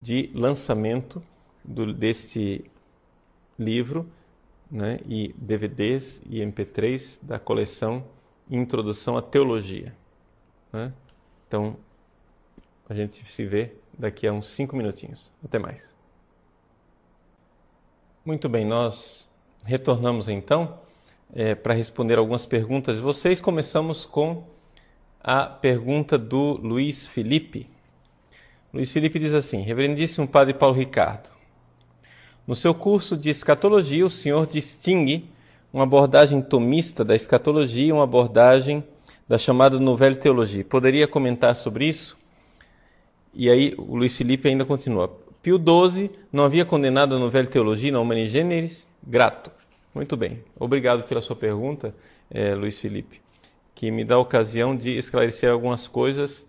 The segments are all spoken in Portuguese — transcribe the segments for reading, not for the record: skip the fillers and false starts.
de lançamento deste livro, né, e DVDs e MP3 da coleção Introdução à Teologia. Né? Então, a gente se vê daqui a uns 5 minutinhos. Até mais. Muito bem, nós retornamos então para responder algumas perguntas de vocês. Começamos com a pergunta do Luiz Felipe. Luiz Felipe diz assim: Reverendíssimo Padre Paulo Ricardo, no seu curso de escatologia, o senhor distingue uma abordagem tomista da escatologia e uma abordagem da chamada Nouvelle Teologia. Poderia comentar sobre isso? E aí o Luiz Felipe ainda continua. Pio XII não havia condenado a Nouvelle Teologia na Humani Generis? Grato. Muito bem. Obrigado pela sua pergunta, Luiz Felipe, que me dá a ocasião de esclarecer algumas coisas.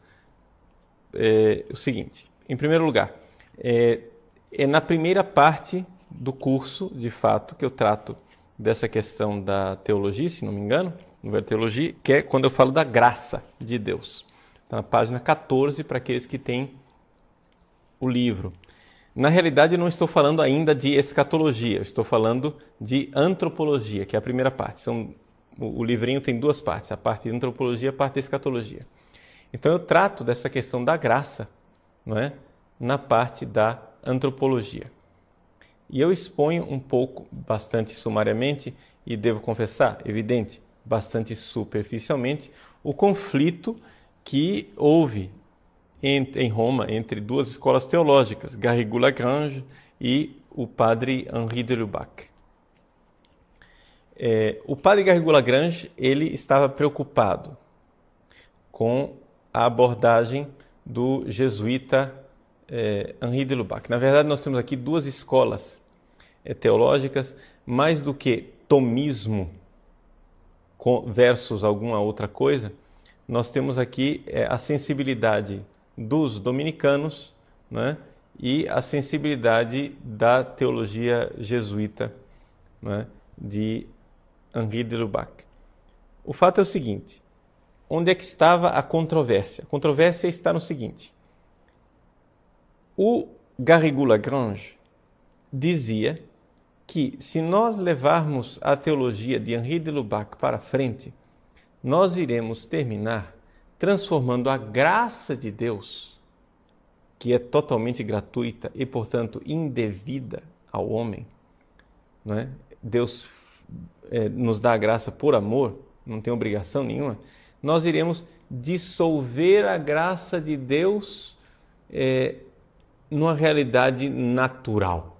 O seguinte, em primeiro lugar, é na primeira parte do curso, de fato, que eu trato dessa questão da teologia, se não me engano, Nouvelle Teologia, que é quando eu falo da graça de Deus. Está na página 14 para aqueles que têm o livro. Na realidade, eu não estou falando ainda de escatologia, eu estou falando de antropologia, que é a primeira parte. O livrinho tem duas partes, a parte de antropologia e a parte de escatologia. Então eu trato dessa questão da graça, não é? Na parte da antropologia. E eu exponho um pouco, bastante sumariamente, e devo confessar, evidente, bastante superficialmente, o conflito que houve em Roma entre duas escolas teológicas, Garrigou-Lagrange e o padre Henri de Lubac. O padre Garrigou-Lagrange ele estava preocupado com a abordagem do jesuíta Henri de Lubac. Na verdade, nós temos aqui duas escolas teológicas, mais do que tomismo versus alguma outra coisa, nós temos aqui a sensibilidade dos dominicanos, né, e a sensibilidade da teologia jesuíta, né, de Henri de Lubac. O fato é o seguinte: onde é que estava a controvérsia? A controvérsia está no seguinte: o Garrigou-Lagrange dizia que se nós levarmos a teologia de Henri de Lubac para frente, nós iremos terminar transformando a graça de Deus, que é totalmente gratuita e, portanto, indevida ao homem, não é? Deus nos dá a graça por amor, não tem obrigação nenhuma. Nós iremos dissolver a graça de Deus numa realidade natural.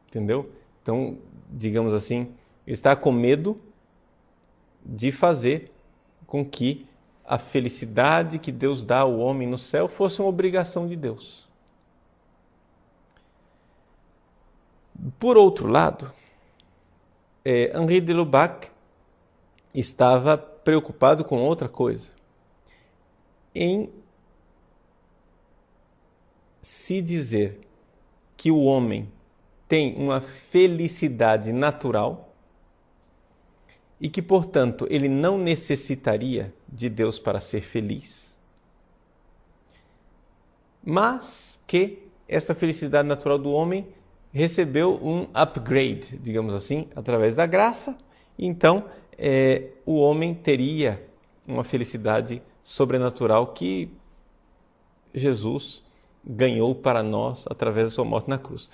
Entendeu? Então, digamos assim, está com medo de fazer com que a felicidade que Deus dá ao homem no céu fosse uma obrigação de Deus. Por outro lado, Henri de Lubac estava preocupado com outra coisa, em se dizer que o homem tem uma felicidade natural e que, portanto, ele não necessitaria de Deus para ser feliz, mas que esta felicidade natural do homem recebeu um upgrade, digamos assim, através da graça. Então, o homem teria uma felicidade sobrenatural que Jesus ganhou para nós através da sua morte na cruz.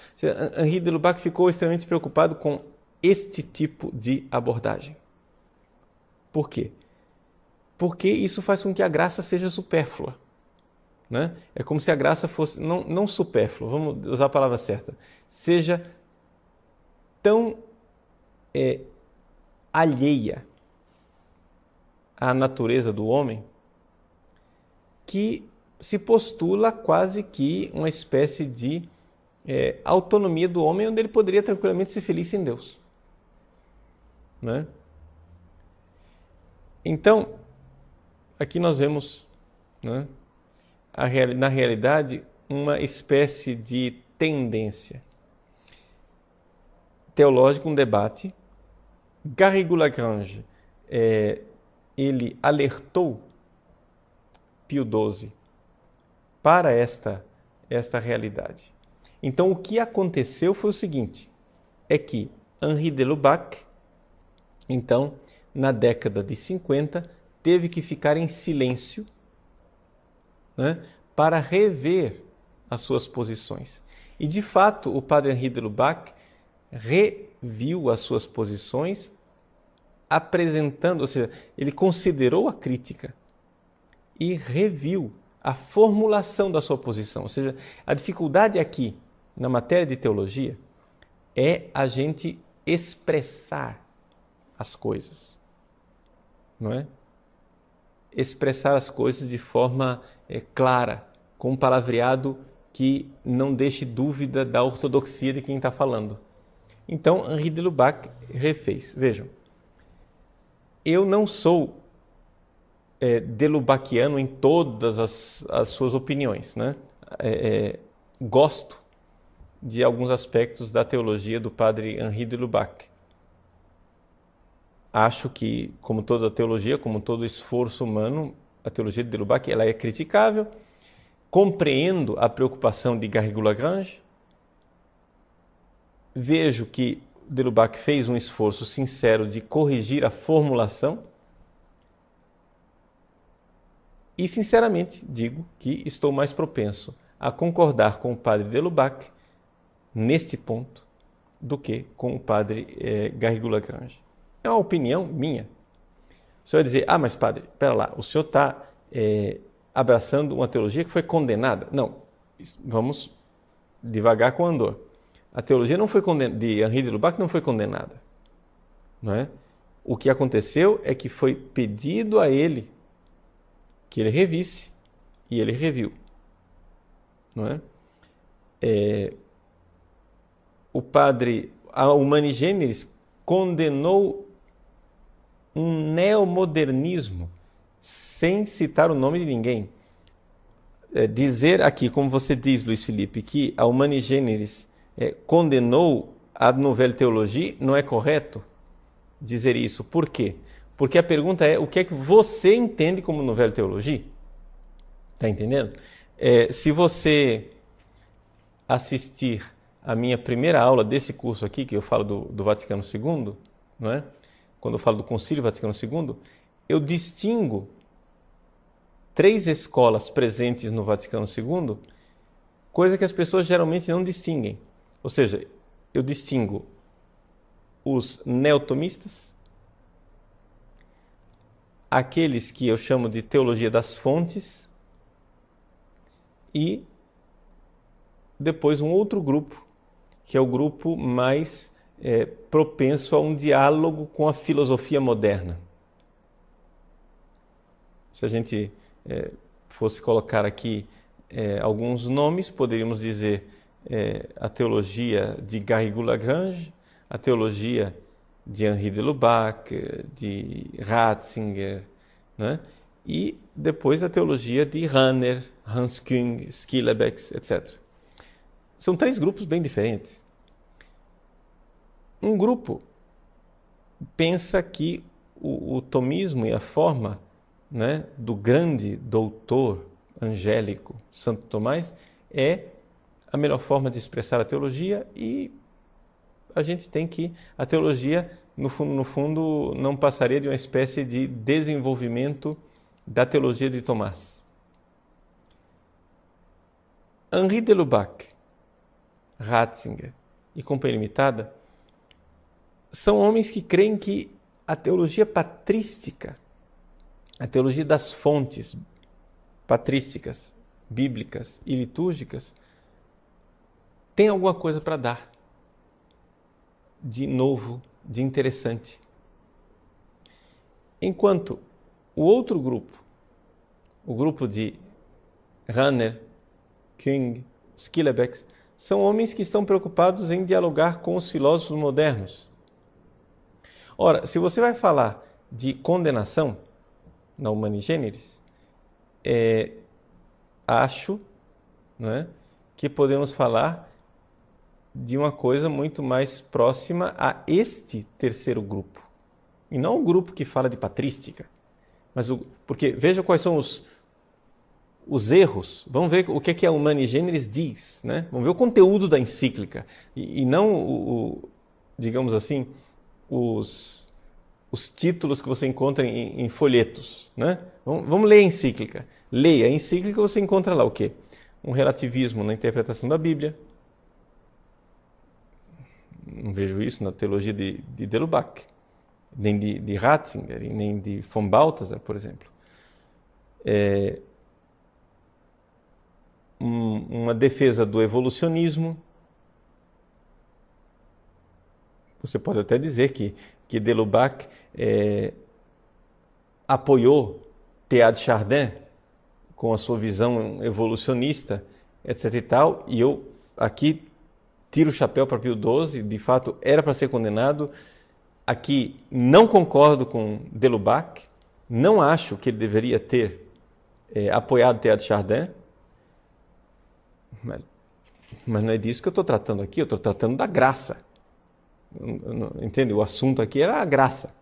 Henri de Lubac ficou extremamente preocupado com este tipo de abordagem. Por quê? Porque isso faz com que a graça seja supérflua. Né? É como se a graça fosse, não supérflua, vamos usar a palavra certa, seja tão alheia à natureza do homem que se postula quase que uma espécie de autonomia do homem, onde ele poderia tranquilamente ser feliz sem Deus. Né? Então, aqui nós vemos, né, na realidade, uma espécie de tendência teológica, um debate. Garrigou-Lagrange, ele alertou Pio XII para esta esta realidade. Então, o que aconteceu foi o seguinte, é que Henri de Lubac, então, na década de 50, teve que ficar em silêncio, né, para rever as suas posições. E, de fato, o padre Henri de Lubac reviu as suas posições, apresentando, ou seja, ele considerou a crítica e reviu a formulação da sua posição. Ou seja, a dificuldade aqui, na matéria de teologia, é a gente expressar as coisas, não é? Expressar as coisas de forma clara, com um palavreado que não deixe dúvida da ortodoxia de quem está falando. Então, Henri de Lubac refez. Vejam, eu não sou delubaciano em todas as suas opiniões, né? Gosto de alguns aspectos da teologia do padre Henri de Lubac. Acho que, como toda teologia, como todo esforço humano, a teologia de Lubac ela é criticável. Compreendo a preocupação de Garrigou-Lagrange. Vejo que de Lubac fez um esforço sincero de corrigir a formulação. E, sinceramente, digo que estou mais propenso a concordar com o padre de Lubac neste ponto do que com o padre Garrigou-Lagrange. É uma opinião minha. O senhor vai dizer, mas padre, espera lá, o senhor está abraçando uma teologia que foi condenada. Não, vamos devagar com o andor. A teologia não foi de Henri de Lubac não foi condenada. Não é? O que aconteceu é que foi pedido a ele que ele revisse e ele reviu. Não é? O padre Humani Generis condenou um neomodernismo sem citar o nome de ninguém. Dizer aqui, como você diz, Luiz Felipe, que a Humani Generis condenou a Nouvelle Théologie, não é correto dizer isso. Por quê? Porque a pergunta é, o que é que você entende como Nouvelle Théologie? Está entendendo? Se você assistir a minha primeira aula desse curso aqui, que eu falo do Vaticano II, não é? Quando eu falo do Concílio Vaticano II, eu distingo 3 escolas presentes no Vaticano II, coisa que as pessoas geralmente não distinguem. Ou seja, eu distingo os neotomistas, aqueles que eu chamo de teologia das fontes e depois um outro grupo, que é o grupo mais propenso a um diálogo com a filosofia moderna. Se a gente fosse colocar aqui alguns nomes, poderíamos dizer a teologia de Garrigou-Lagrange, a teologia de Henri de Lubac, de Ratzinger, né? E depois a teologia de Rahner, Hans Küng, Schillebeeckx, etc. São 3 grupos bem diferentes. Um grupo pensa que o tomismo e a forma, né, do grande doutor angélico Santo Tomás é a melhor forma de expressar a teologia e a gente tem que... A teologia, no fundo, não passaria de uma espécie de desenvolvimento da teologia de Tomás. Henri de Lubac, Ratzinger e Companhia Limitada são homens que creem que a teologia patrística, a teologia das fontes patrísticas, bíblicas e litúrgicas, tem alguma coisa para dar de novo, de interessante. Enquanto o outro grupo, o grupo de Rahner, Küng, Schillebeeckx, são homens que estão preocupados em dialogar com os filósofos modernos. Ora, se você vai falar de condenação na Humani Generis, acho, não é, que podemos falar de uma coisa muito mais próxima a este terceiro grupo. E não o grupo que fala de patrística. Porque veja quais são os erros, vamos ver o que a Humani Generis diz, né? Vamos ver o conteúdo da encíclica e não, digamos assim, os títulos que você encontra em folhetos, né? Vamos ler a encíclica. Leia a encíclica, você encontra lá o quê? Um relativismo na interpretação da Bíblia. Não vejo isso na teologia de Delubach, nem de Ratzinger, nem de von Balthasar, por exemplo. Uma defesa do evolucionismo. Você pode até dizer que Delubach apoiou Teilhard de Chardin com a sua visão evolucionista, etc. e tal, e eu aqui tiro o chapéu para Pio XII, de fato era para ser condenado. Aqui não concordo com Delubach, não acho que ele deveria ter apoiado Teilhard de Chardin, mas não é disso que eu estou tratando aqui, eu estou tratando da graça. Entende? O assunto aqui era a graça.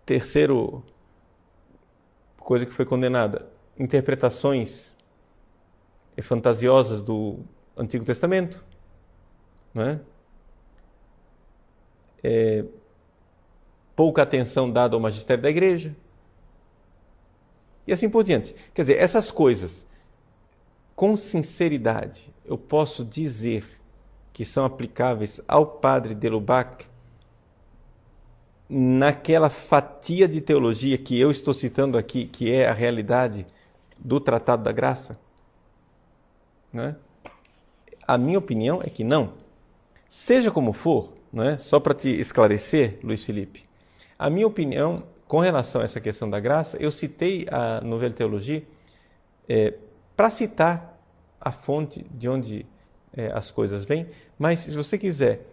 Terceiro coisa que foi condenada, interpretações fantasiosas do Antigo Testamento, né? Pouca atenção dada ao magistério da igreja e assim por diante. Quer dizer, essas coisas, com sinceridade, eu posso dizer que são aplicáveis ao padre Delubach naquela fatia de teologia que eu estou citando aqui, que é a realidade do Tratado da Graça? Né? A minha opinião é que não. Seja como for, né? Só para te esclarecer, Luiz Felipe, a minha opinião com relação a essa questão da graça, eu citei a Nouvelle Théologie para citar a fonte de onde as coisas vêm, mas se você quiser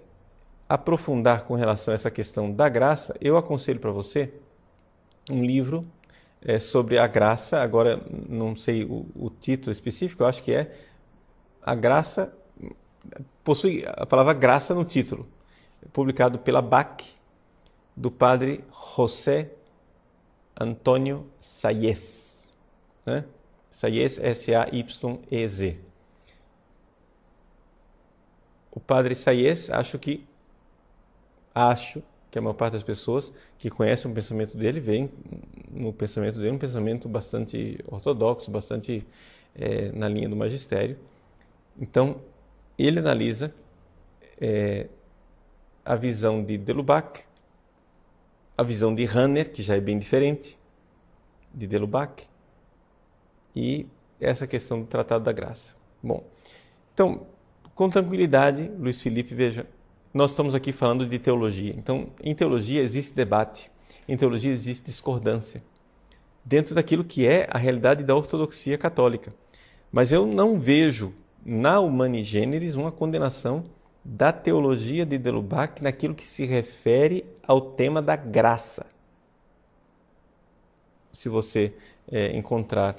aprofundar com relação a essa questão da graça, eu aconselho para você um livro sobre a graça. Agora não sei o título específico, eu acho que é A Graça, possui a palavra graça no título, publicado pela BAC, do padre José Antônio Sayez, né? Sayez, S-A-Y-E-Z. O padre Sayez, acho que a maior parte das pessoas que conhecem o pensamento dele veem no pensamento dele um pensamento bastante ortodoxo, bastante na linha do magistério. Então, ele analisa a visão de Delubach, a visão de Rahner, que já é bem diferente de Delubach, e essa questão do Tratado da Graça. Bom, então, com tranquilidade, Luiz Felipe, veja, nós estamos aqui falando de teologia. Então, em teologia existe debate, em teologia existe discordância, dentro daquilo que é a realidade da ortodoxia católica. Mas eu não vejo na Humani Generis uma condenação da teologia de Delubach naquilo que se refere ao tema da graça. Se você encontrar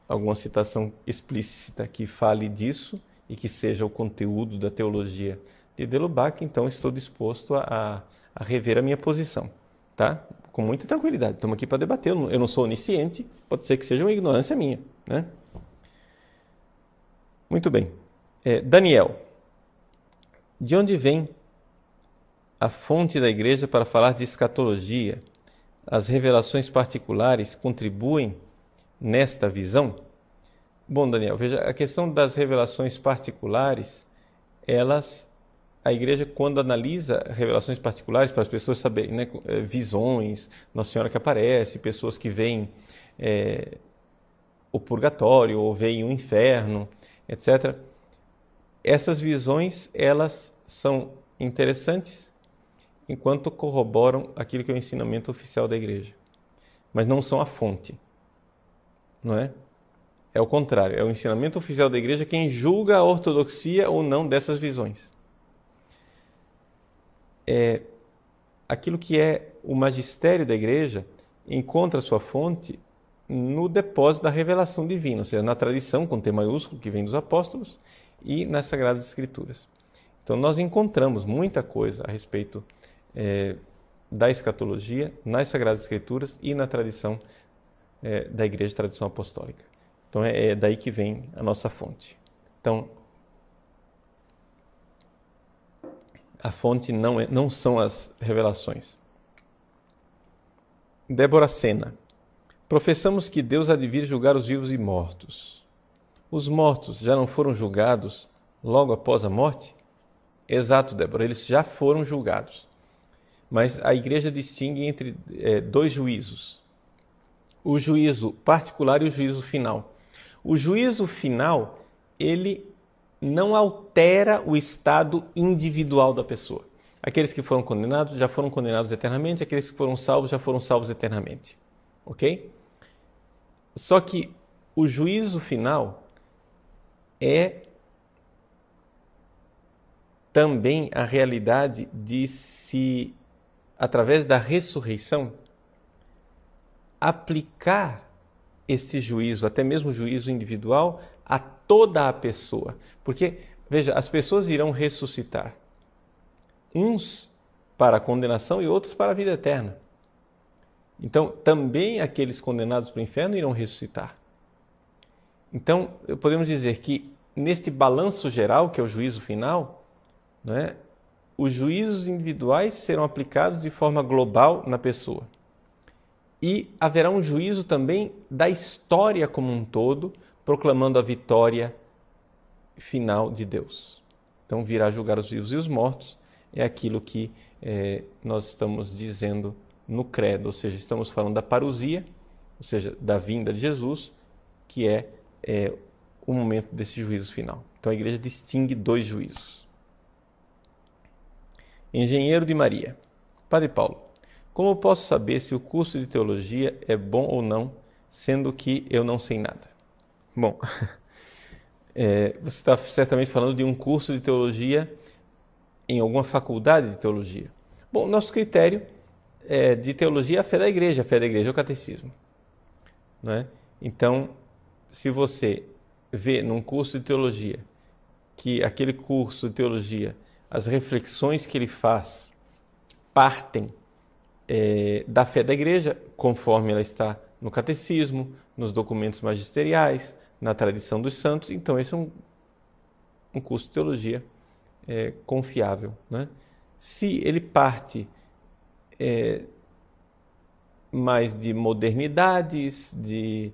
alguma citação explícita que fale disso e que seja o conteúdo da teologia de Delubach, então estou disposto a rever a minha posição, tá? Com muita tranquilidade. Estamos aqui para debater. Eu não sou onisciente, pode ser que seja uma ignorância minha, né? Muito bem. Daniel, de onde vem a fonte da igreja para falar de escatologia? As revelações particulares contribuem nesta visão? Bom, Daniel, veja, a questão das revelações particulares, a igreja, quando analisa revelações particulares para as pessoas saberem, né, visões, Nossa Senhora que aparece, pessoas que veem o purgatório ou veem o inferno, etc. Essas visões, elas são interessantes enquanto corroboram aquilo que é o ensinamento oficial da igreja, mas não são a fonte, não é? É o contrário, é o ensinamento oficial da igreja quem julga a ortodoxia ou não dessas visões. Aquilo que é o magistério da igreja encontra sua fonte no depósito da revelação divina, ou seja, na tradição com T maiúsculo que vem dos apóstolos e nas Sagradas Escrituras. Então nós encontramos muita coisa a respeito da escatologia nas Sagradas Escrituras e na tradição da Igreja de Tradição Apostólica. Então é daí que vem a nossa fonte. Então, a fonte não são as revelações. Débora Sena. Professamos que Deus há de vir julgar os vivos e mortos. Os mortos já não foram julgados logo após a morte? Exato, Débora, eles já foram julgados. Mas a Igreja distingue entre dois juízos. O juízo particular e o juízo final. O juízo final, ele não altera o estado individual da pessoa. Aqueles que foram condenados já foram condenados eternamente, aqueles que foram salvos já foram salvos eternamente. Ok? Só que o juízo final é também a realidade de se, através da ressurreição, aplicar esse juízo, até mesmo o juízo individual, a toda a pessoa. Porque, veja, as pessoas irão ressuscitar. Uns para a condenação e outros para a vida eterna. Então, também aqueles condenados para o inferno irão ressuscitar. Então, podemos dizer que neste balanço geral, que é o juízo final, não é? Os juízos individuais serão aplicados de forma global na pessoa. E haverá um juízo também da história como um todo, proclamando a vitória final de Deus. Então, virá julgar os vivos e os mortos, é aquilo que nós estamos dizendo no credo, ou seja, estamos falando da parousia, ou seja, da vinda de Jesus, que é o momento desse juízo final. Então a igreja distingue dois juízos. Engenheiro de Maria. Padre Paulo, como eu posso saber se o curso de teologia é bom ou não, sendo que eu não sei nada? Bom, você está certamente falando de um curso de teologia em alguma faculdade de teologia. Bom, nosso critério de teologia é a fé da igreja é o catecismo. Não é? Então, se você vê num curso de teologia que aquele curso de teologia, as reflexões que ele faz partem da fé da igreja, conforme ela está no catecismo, nos documentos magisteriais, na tradição dos santos, então esse é um curso de teologia confiável. Né? Se ele parte mais de modernidades, de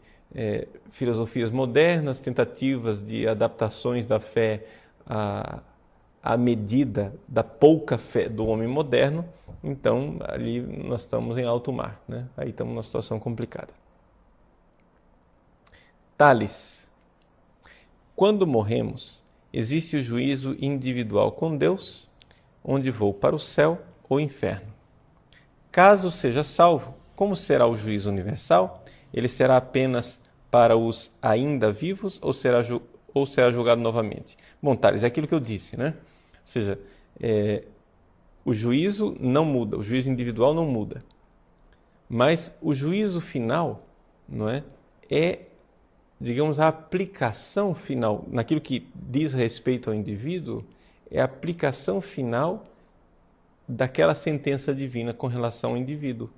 filosofias modernas, tentativas de adaptações da fé à medida da pouca fé do homem moderno, então ali nós estamos em alto mar, né? Aí estamos numa situação complicada. Tales. Quando morremos, existe o juízo individual com Deus, onde vou para o céu ou inferno. Caso seja salvo, como será o juízo universal? Ele será apenas para os ainda vivos ou será julgado novamente? Bom, Tales, é aquilo que eu disse, né? Ou seja, o juízo não muda, o juízo individual não muda. Mas o juízo final, não é, digamos, a aplicação final, naquilo que diz respeito ao indivíduo, é a aplicação final daquela sentença divina com relação ao indivíduo,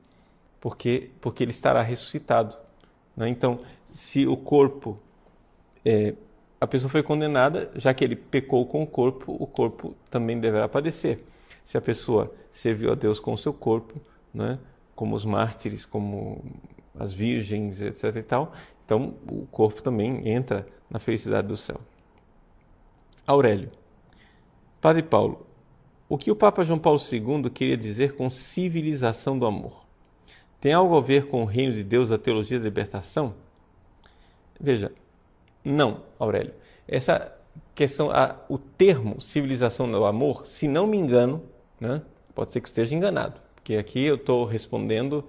porque ele estará ressuscitado. Né? Então, se o corpo, a pessoa foi condenada, já que ele pecou com o corpo também deverá padecer. Se a pessoa serviu a Deus com o seu corpo, né? Como os mártires, como as virgens, etc. e tal, então o corpo também entra na felicidade do céu. Aurélio. Padre Paulo, o que o Papa João Paulo II queria dizer com civilização do amor? Tem algo a ver com o reino de Deus da teologia da libertação? Veja, não, Aurélio. Essa questão, o termo civilização do amor, se não me engano, né, pode ser que esteja enganado, porque aqui eu estou respondendo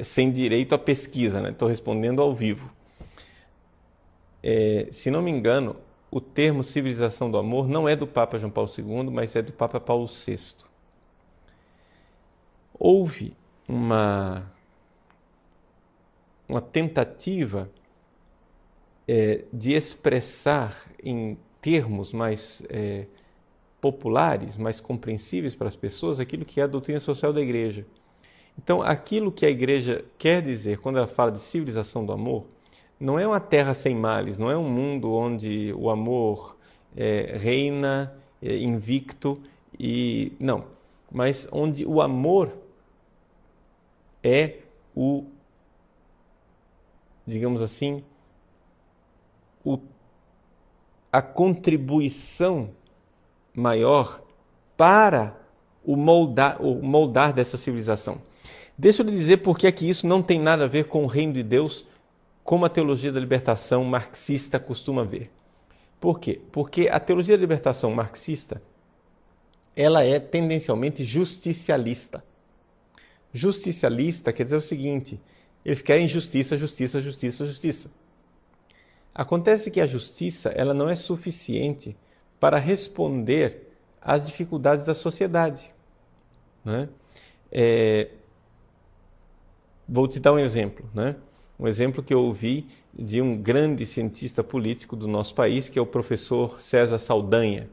sem direito à pesquisa, estou respondendo ao vivo. Se não me engano, o termo civilização do amor não é do Papa João Paulo II, mas é do Papa Paulo VI. Houve uma tentativa de expressar em termos mais populares, mais compreensíveis para as pessoas, aquilo que é a doutrina social da Igreja. Então, aquilo que a igreja quer dizer quando ela fala de civilização do amor, não é uma terra sem males, não é um mundo onde o amor reina invicto e não, mas onde o amor é digamos assim, a contribuição maior para o moldar dessa civilização. Deixa eu lhe dizer por que é que isso não tem nada a ver com o reino de Deus, como a teologia da libertação marxista costuma ver. Por quê? Porque a teologia da libertação marxista, ela é tendencialmente justicialista. Justicialista quer dizer o seguinte: eles querem justiça, justiça, justiça, justiça. Acontece que a justiça ela não é suficiente para responder às dificuldades da sociedade. Né? Vou te dar um exemplo. Né? Um exemplo que eu ouvi de um grande cientista político do nosso país, que é o professor César Saldanha.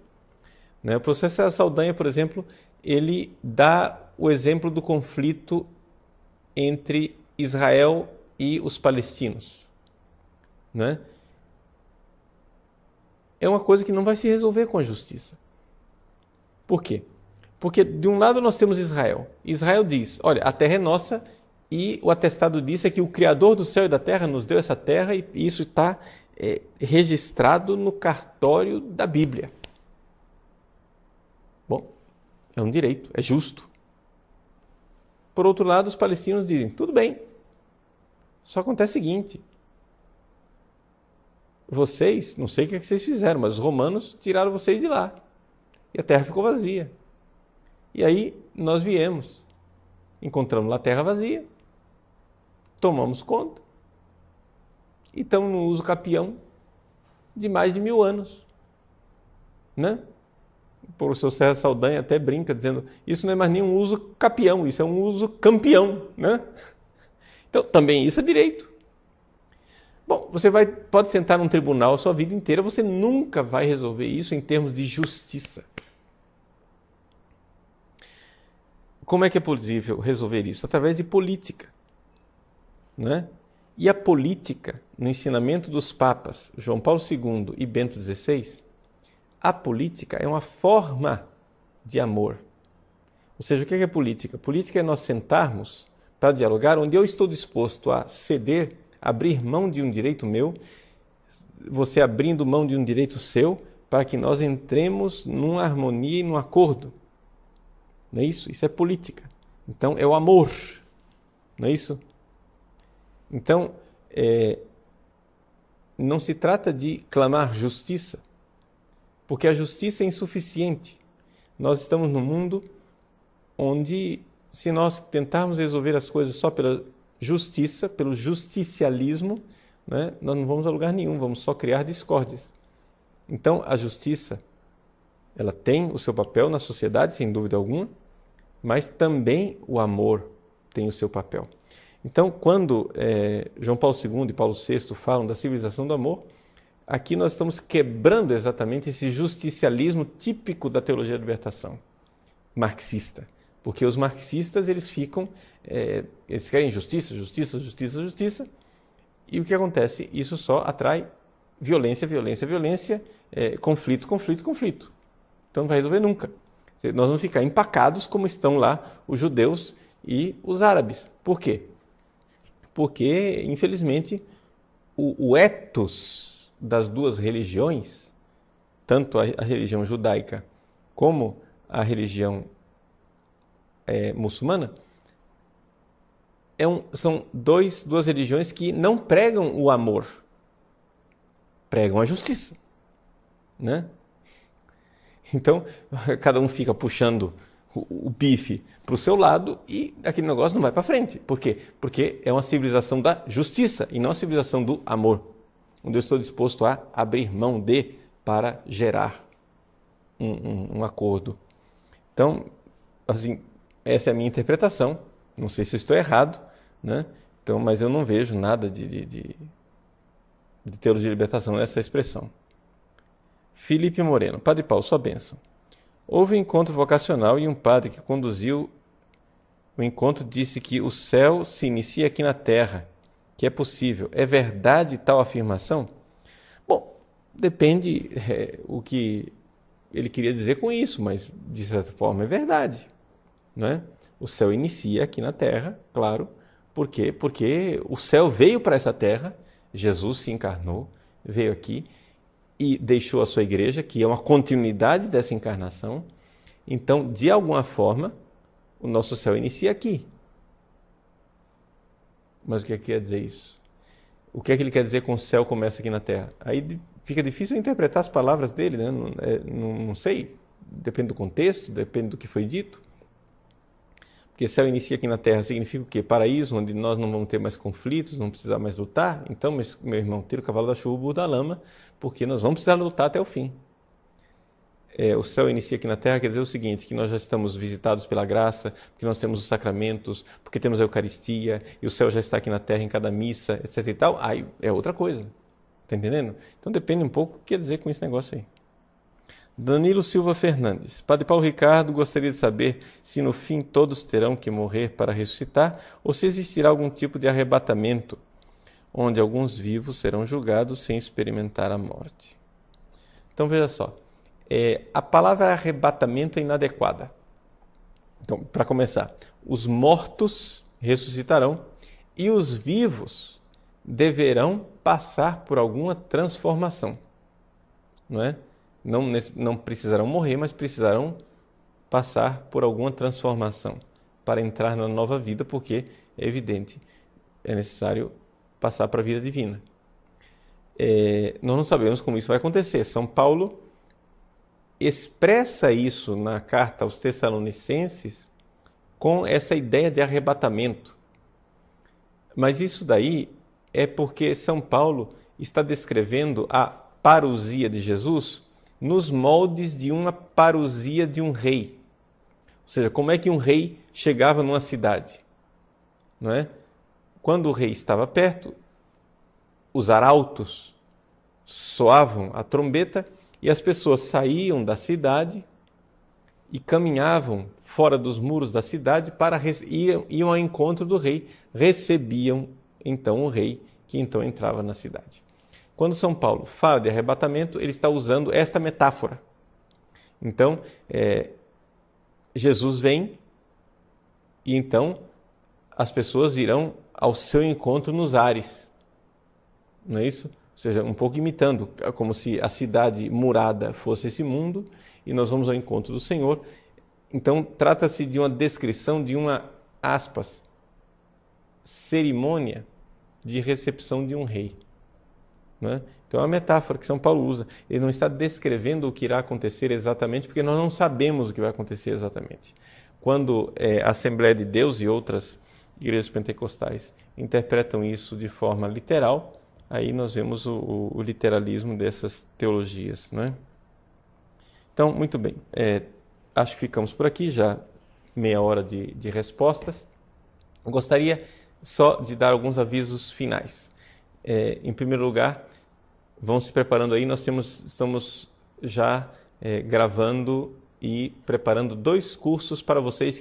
Né? O professor César Saldanha, por exemplo, ele dá o exemplo do conflito entre Israel e os palestinos. Né? É uma coisa que não vai se resolver com a justiça. Por quê? Porque de um lado nós temos Israel. Israel diz, olha, a terra é nossa e o atestado disso é que o Criador do céu e da terra nos deu essa terra e isso está registrado no cartório da Bíblia. Bom, é um direito, é justo. Por outro lado, os palestinos dizem, tudo bem, só acontece o seguinte, vocês, não sei o que vocês fizeram, mas os romanos tiraram vocês de lá e a terra ficou vazia. E aí nós viemos, encontramos lá a terra vazia, tomamos conta e estamos no uso capião de mais de 1000 anos. Né? O professor César Saldanha até brinca dizendo, isso não é mais nenhum uso capião, isso é um uso campeão. Né? Então também isso é direito. Bom, você pode sentar num tribunal a sua vida inteira, você nunca vai resolver isso em termos de justiça. Como é que é possível resolver isso? Através de política. Né? E a política, no ensinamento dos papas João Paulo II e Bento XVI, a política é uma forma de amor. Ou seja, o que é política? Política é nós sentarmos para dialogar, onde eu estou disposto a ceder, abrir mão de um direito meu, você abrindo mão de um direito seu, para que nós entremos numa harmonia e num acordo. Não é isso? Isso é política. Então, é o amor. Não é isso? Então, não se trata de clamar justiça, porque a justiça é insuficiente. Nós estamos num mundo onde, se nós tentarmos resolver as coisas só pela justiça, pelo justicialismo, né, nós não vamos a lugar nenhum, vamos só criar discórdias. Então, a justiça, ela tem o seu papel na sociedade, sem dúvida alguma, mas também o amor tem o seu papel. Então, quando João Paulo II e Paulo VI falam da civilização do amor, aqui nós estamos quebrando exatamente esse justicialismo típico da teologia da libertação marxista. Porque os marxistas, eles querem justiça, justiça, justiça, justiça. E o que acontece? Isso só atrai violência, violência, violência, conflito, conflito, conflito. Então não vai resolver nunca. Nós vamos ficar empacados como estão lá os judeus e os árabes. Por quê? Porque, infelizmente, o ethos das duas religiões, tanto a religião judaica como a religião muçulmana, são duas religiões que não pregam o amor, pregam a justiça. Né? Então, cada um fica puxando o bife para o seu lado e aquele negócio não vai para frente. Por quê? Porque é uma civilização da justiça e não a civilização do amor, onde eu estou disposto a abrir mão para gerar um acordo. Então, assim, essa é a minha interpretação. Não sei se eu estou errado, né? Então, mas eu não vejo nada de teologia de libertação nessa expressão. Felipe Moreno, Padre Paulo, sua bênção. Houve um encontro vocacional e um padre que conduziu O encontro disse que o céu se inicia aqui na terra, que é possível. É verdade tal afirmação? Bom, depende o que ele queria dizer com isso, mas de certa forma é verdade, não é? O céu inicia aqui na terra, claro. Por quê? Porque o céu veio para essa terra, Jesus se encarnou, veio aqui e deixou a sua igreja, que é uma continuidade dessa encarnação. Então, de alguma forma, o nosso céu inicia aqui. Mas o que quer dizer isso? O que é que ele quer dizer com o céu começa aqui na terra? Aí fica difícil interpretar as palavras dele, né? Não sei, depende do contexto, depende do que foi dito. Porque céu inicia aqui na terra significa o quê? Paraíso, onde nós não vamos ter mais conflitos, não precisar mais lutar. Então, meu irmão, tira o cavalo da chuva, o burro da lama, porque nós vamos precisar lutar até o fim. O céu inicia aqui na terra quer dizer o seguinte, que nós já estamos visitados pela graça, porque nós temos os sacramentos, porque temos a Eucaristia, e o céu já está aqui na terra em cada missa, etc e tal. Aí é outra coisa. Tá entendendo? Então depende um pouco o que quer dizer com esse negócio aí. Danilo Silva Fernandes. Padre Paulo Ricardo gostaria de saber se no fim todos terão que morrer para ressuscitar ou se existirá algum tipo de arrebatamento, onde alguns vivos serão julgados sem experimentar a morte. Então veja só, a palavra arrebatamento é inadequada. Então, para começar, os mortos ressuscitarão e os vivos deverão passar por alguma transformação, não é? Não precisarão morrer, mas precisarão passar por alguma transformação para entrar na nova vida, porque é evidente, é necessário passar para a vida divina. Nós não sabemos como isso vai acontecer. São Paulo expressa isso na carta aos Tessalonicenses com essa ideia de arrebatamento. Mas isso daí é porque São Paulo está descrevendo a parousia de Jesus nos moldes de uma parousia de um rei. Ou seja, como é que um rei chegava numa cidade? Não é? Quando o rei estava perto, os arautos soavam a trombeta e as pessoas saíam da cidade e caminhavam fora dos muros da cidade para iam ao encontro do rei, recebiam então o rei, que então entrava na cidade. Quando São Paulo fala de arrebatamento, ele está usando esta metáfora. Então, Jesus vem e então as pessoas irão ao seu encontro nos ares. Não é isso? Ou seja, um pouco imitando, como se a cidade murada fosse esse mundo e nós vamos ao encontro do Senhor. Então, trata-se de uma descrição de uma, aspas, cerimônia de recepção de um rei. Né? Então é uma metáfora que São Paulo usa. Ele não está descrevendo o que irá acontecer exatamente, porque nós não sabemos o que vai acontecer exatamente. Quando a Assembleia de Deus e outras igrejas pentecostais interpretam isso de forma literal, aí nós vemos o literalismo dessas teologias. Não é? Então, muito bem. Acho que ficamos por aqui, já meia hora de respostas. Eu gostaria só de dar alguns avisos finais. Em primeiro lugar, vão se preparando aí, nós estamos já gravando e preparando 2 cursos para vocês